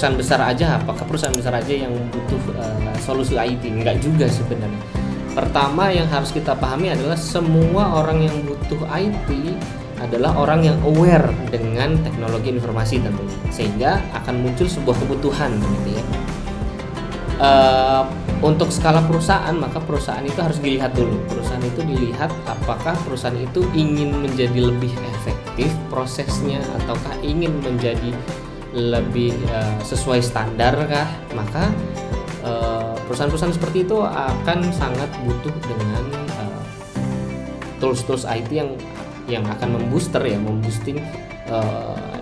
perusahaan besar aja, apakah perusahaan besar aja yang butuh solusi IT? Enggak juga sebenarnya. Pertama yang harus kita pahami adalah semua orang yang butuh IT adalah orang yang aware dengan teknologi informasi tentunya, sehingga akan muncul sebuah kebutuhan gitu ya. Untuk skala perusahaan, maka perusahaan itu harus dilihat dulu. Perusahaan itu dilihat apakah perusahaan itu ingin menjadi lebih efektif prosesnya, ataukah ingin menjadi lebih sesuai standar kah. Maka perusahaan-perusahaan seperti itu akan sangat butuh dengan tools-tools IT yang akan memboosting,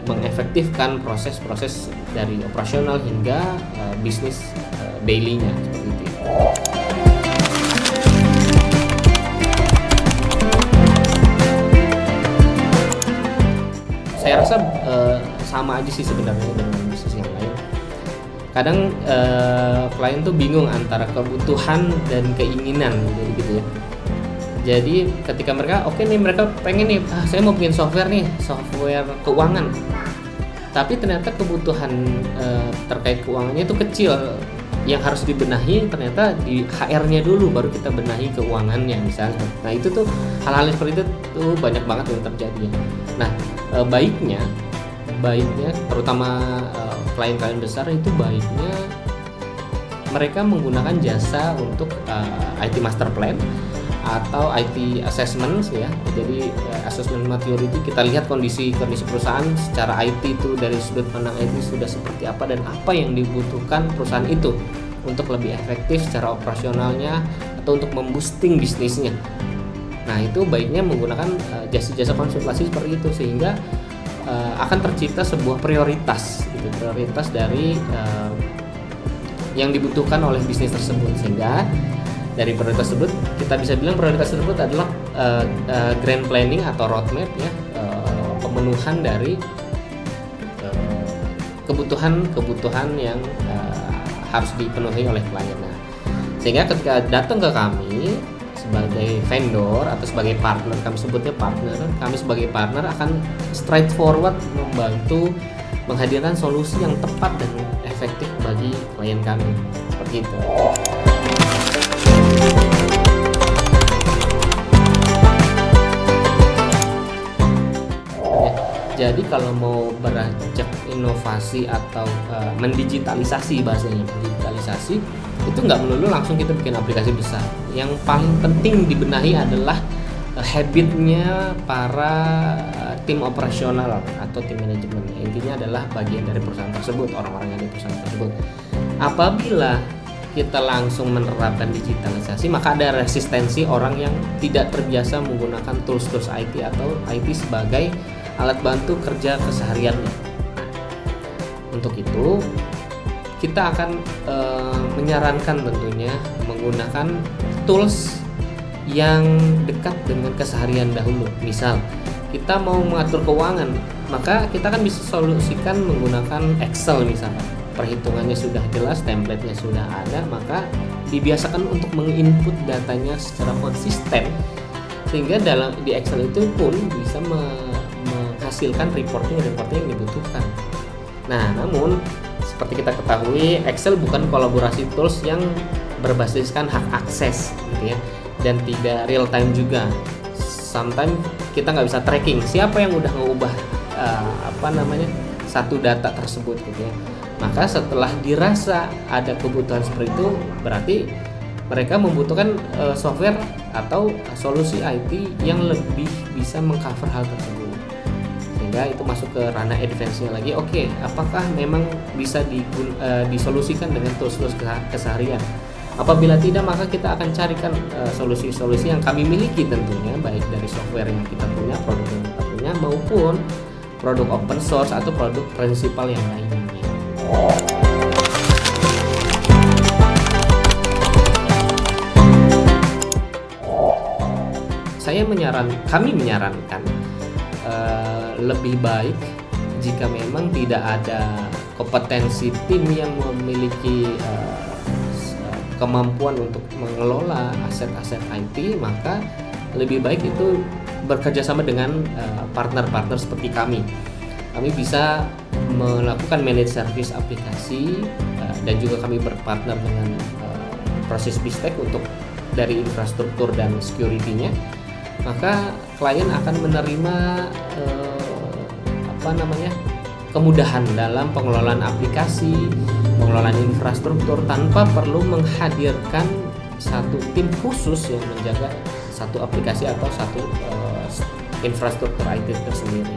mengefektifkan proses-proses dari operasional hingga bisnis daily-nya seperti itu. Saya rasa sama aja sih sebenarnya dengan bisnis yang lain. Kadang klien tuh bingung antara kebutuhan dan keinginan gitu ya. Jadi ketika mereka mereka pengen nih, saya mau bikin software keuangan, tapi ternyata kebutuhan terkait keuangannya itu kecil. Yang harus dibenahi ternyata di HR-nya dulu, baru kita benahi keuangannya misalnya. Nah itu tuh hal-hal seperti itu tuh banyak banget yang terjadi ya. Nah baiknya terutama klien-klien besar itu baiknya mereka menggunakan jasa untuk IT master plan atau IT assessment ya. Jadi assessment maturity, kita lihat kondisi perusahaan secara IT itu dari sudut pandang IT sudah seperti apa dan apa yang dibutuhkan perusahaan itu untuk lebih efektif secara operasionalnya atau untuk memboosting bisnisnya. Nah itu baiknya menggunakan jasa-jasa konsultasi seperti itu, sehingga akan tercipta sebuah prioritas dari yang dibutuhkan oleh bisnis tersebut, sehingga dari prioritas tersebut kita bisa bilang prioritas tersebut adalah grand planning atau roadmap ya, pemenuhan dari kebutuhan yang harus dipenuhi oleh klien. Nah, sehingga ketika datang ke kami sebagai vendor atau sebagai partner, kami sebutnya partner, kami sebagai partner akan straightforward membantu menghadirkan solusi yang tepat dan efektif bagi klien kami, seperti itu. Jadi kalau mau beranjak inovasi atau mendigitalisasi, bahasanya digitalisasi, itu nggak melulu langsung kita bikin aplikasi besar. Yang paling penting dibenahi adalah habitnya para tim operasional atau tim manajemen. Intinya adalah bagian dari perusahaan tersebut, orang-orang yang di perusahaan tersebut. Apabila kita langsung menerapkan digitalisasi, maka ada resistensi orang yang tidak terbiasa menggunakan tools-tools IT atau IT sebagai alat bantu kerja kesehariannya. Untuk itu kita akan menyarankan tentunya menggunakan tools yang dekat dengan keseharian dahulu. Misal kita mau mengatur keuangan, maka kita kan bisa solusikan menggunakan Excel misalnya. Perhitungannya sudah jelas, template-nya sudah ada, maka dibiasakan untuk menginput datanya secara konsisten, sehingga di Excel itu pun bisa menghasilkan reporting yang dibutuhkan. Nah, namun seperti kita ketahui, Excel bukan kolaborasi tools yang berbasiskan hak akses gitu ya, dan tidak real time juga. Sometimes kita nggak bisa tracking siapa yang udah mengubah satu data tersebut gitu ya. Maka setelah dirasa ada kebutuhan seperti itu, berarti mereka membutuhkan software atau solusi IT yang lebih bisa mengcover hal tersebut, sehingga itu masuk ke ranah advance-nya lagi. Oke, apakah memang bisa disolusikan dengan tools-tools keseharian? Apabila tidak, maka kita akan carikan solusi-solusi yang kami miliki tentunya, baik dari software yang kita punya, produk yang kita punya, maupun produk open source atau produk prinsipal yang lainnya. Kami menyarankan lebih baik jika memang tidak ada kompetensi tim yang memiliki kemampuan untuk mengelola aset-aset IT, maka lebih baik itu bekerja sama dengan partner-partner seperti kami. Kami bisa melakukan manage service aplikasi, dan juga kami berpartner dengan proses Bistek untuk dari infrastruktur dan security-nya, maka klien akan menerima kemudahan dalam pengelolaan aplikasi, pengelolaan infrastruktur tanpa perlu menghadirkan satu tim khusus yang menjaga satu aplikasi atau satu infrastruktur IT tersendiri.